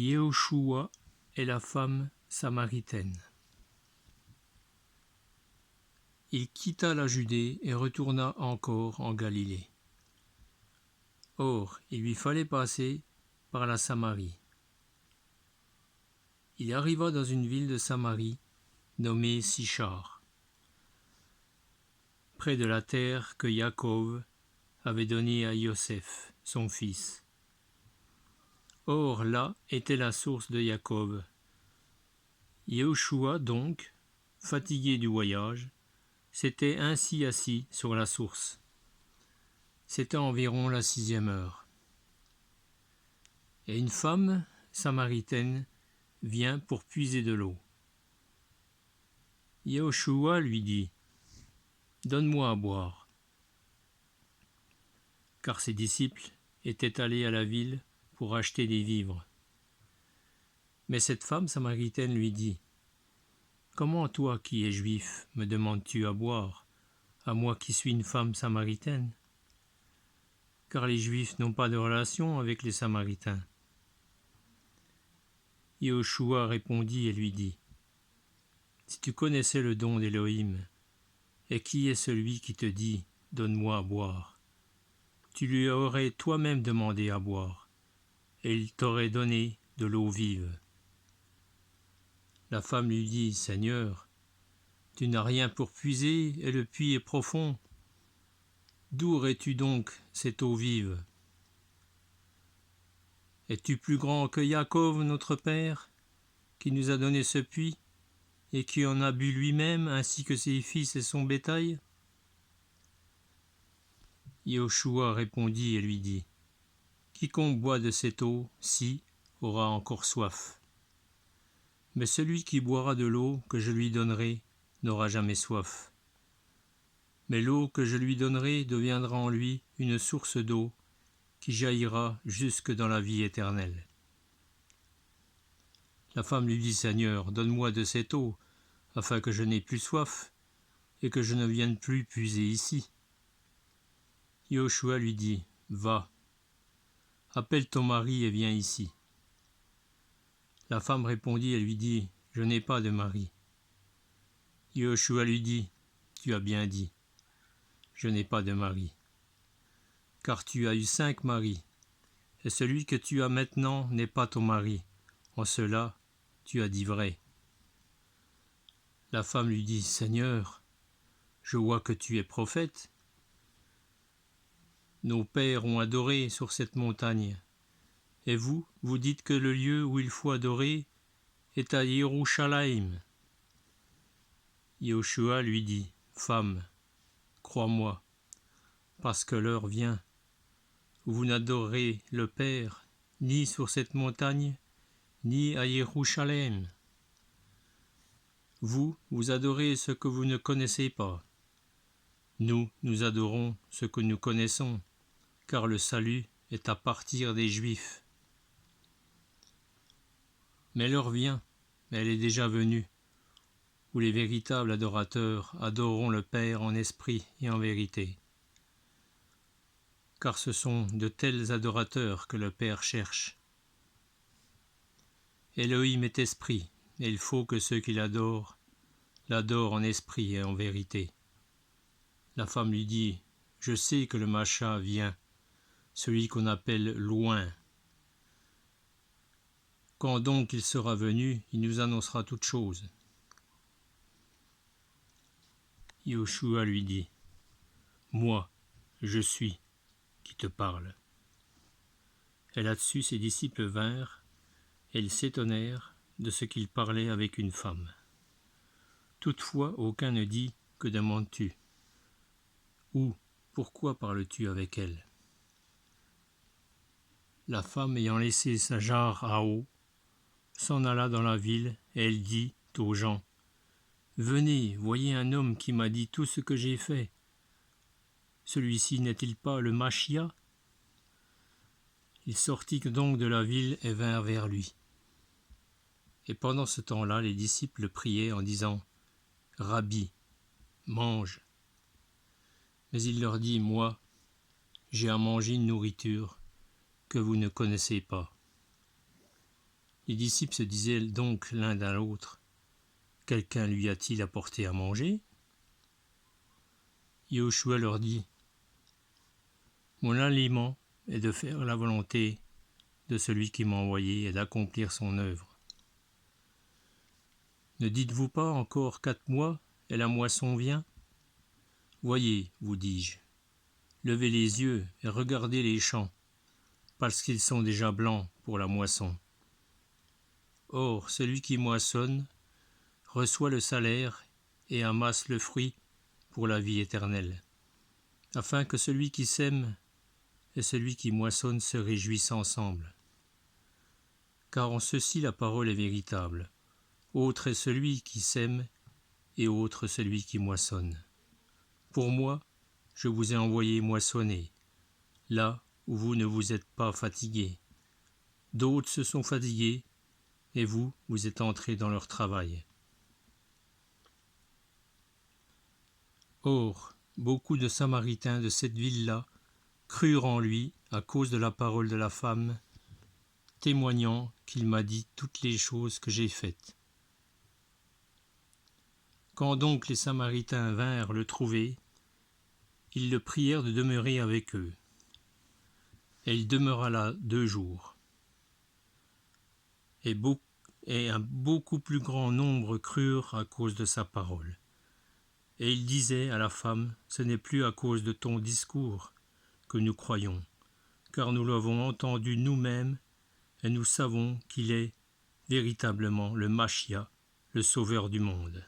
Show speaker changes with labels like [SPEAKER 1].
[SPEAKER 1] Yehoshua et la femme samaritaine. Il quitta la Judée et retourna encore en Galilée. Or, il lui fallait passer par la Samarie. Il arriva dans une ville de Samarie, nommée Sichar, près de la terre que Jacob avait donnée à Joseph, son fils. Or, là était la source de Jacob. Yehoshua donc, fatigué du voyage, s'était ainsi assis sur la source. C'était environ la 6e heure. Et une femme samaritaine vient pour puiser de l'eau. Yehoshua lui dit : « Donne-moi à boire. » Car ses disciples étaient allés à la ville pour acheter des vivres. Mais cette femme samaritaine lui dit : « Comment toi qui es juif me demandes-tu à boire, à moi qui suis une femme samaritaine ? Car les Juifs n'ont pas de relation avec les Samaritains. » Yehoshua répondit et lui dit : « Si tu connaissais le don d'Élohim, et qui est celui qui te dit : Donne-moi à boire, tu lui aurais toi-même demandé à boire, et il t'aurait donné de l'eau vive. » La femme lui dit : « Seigneur, tu n'as rien pour puiser, et le puits est profond. D'où aurais-tu donc cette eau vive ? Es-tu plus grand que Jacob, notre père, qui nous a donné ce puits, et qui en a bu lui-même, ainsi que ses fils et son bétail ?» Yehoshua répondit et lui dit : « Quiconque boit de cette eau-ci aura encore soif. Mais celui qui boira de l'eau que je lui donnerai n'aura jamais soif. Mais l'eau que je lui donnerai deviendra en lui une source d'eau qui jaillira jusque dans la vie éternelle. » La femme lui dit : « Seigneur, donne-moi de cette eau, afin que je n'aie plus soif, et que je ne vienne plus puiser ici. » Yehoshua lui dit : « Va, appelle ton mari et viens ici. » La femme répondit et lui dit : « Je n'ai pas de mari. » Yehoshua lui dit : « Tu as bien dit, je n'ai pas de mari. Car tu as eu 5 maris, et celui que tu as maintenant n'est pas ton mari. En cela, tu as dit vrai. » La femme lui dit : « Seigneur, je vois que tu es prophète. Nos pères ont adoré sur cette montagne, et vous, vous dites que le lieu où il faut adorer est à Yerushalayim. » Yehoshua lui dit : « Femme, crois-moi, parce que l'heure vient où vous n'adorerez le Père ni sur cette montagne, ni à Yerushalayim. Vous, vous adorez ce que vous ne connaissez pas. Nous, nous adorons ce que nous connaissons, car le salut est à partir des Juifs. Mais l'heure vient, elle est déjà venue, où les véritables adorateurs adoreront le Père en esprit et en vérité. Car ce sont de tels adorateurs que le Père cherche. Elohim est esprit, et il faut que ceux qui l'adorent en esprit et en vérité. » La femme lui dit : « Je sais que le Macha vient, celui qu'on appelle loin. Quand donc il sera venu, il nous annoncera toutes choses. » Yehoshua lui dit : « Moi, je suis qui te parle. » Et là-dessus ses disciples vinrent, et ils s'étonnèrent de ce qu'il parlait avec une femme. Toutefois aucun ne dit : « Que demandes-tu ? » ou « Pourquoi parles-tu avec elle ?» La femme, ayant laissé sa jarre à eau, s'en alla dans la ville, et elle dit aux gens : « Venez, voyez un homme qui m'a dit tout ce que j'ai fait. Celui-ci n'est-il pas le Machia ?» Il sortit donc de la ville et vint vers lui. Et pendant ce temps-là, les disciples le priaient en disant : « Rabbi, mange. » Mais il leur dit : « Moi, j'ai à manger une nourriture que vous ne connaissez pas. » Les disciples se disaient donc l'un à l'autre, « Quelqu'un lui a-t-il apporté à manger ?» Yahushua leur dit, « Mon aliment est de faire la volonté de celui qui m'a envoyé et d'accomplir son œuvre. Ne dites-vous pas encore 4 mois et la moisson vient? Voyez, vous dis-je, levez les yeux et regardez les champs, parce qu'ils sont déjà blancs pour la moisson. Or, celui qui moissonne reçoit le salaire et amasse le fruit pour la vie éternelle, afin que celui qui sème et celui qui moissonne se réjouissent ensemble. Car en ceci la parole est véritable. Autre est celui qui sème et autre celui qui moissonne. Pour moi, je vous ai envoyé moissonner, là où vous ne vous êtes pas fatigués. D'autres se sont fatigués, et vous êtes entrés dans leur travail. Or, beaucoup de Samaritains de cette ville-là crurent en lui à cause de la parole de la femme, témoignant qu'il m'a dit toutes les choses que j'ai faites. Quand donc les Samaritains vinrent le trouver, ils le prièrent de demeurer avec eux. Et il demeura là 2 jours. Et un beaucoup plus grand nombre crurent à cause de sa parole. Et il disait à la femme, « Ce n'est plus à cause de ton discours que nous croyons, car nous l'avons entendu nous-mêmes, et nous savons qu'il est véritablement le Machia, le Sauveur du monde. »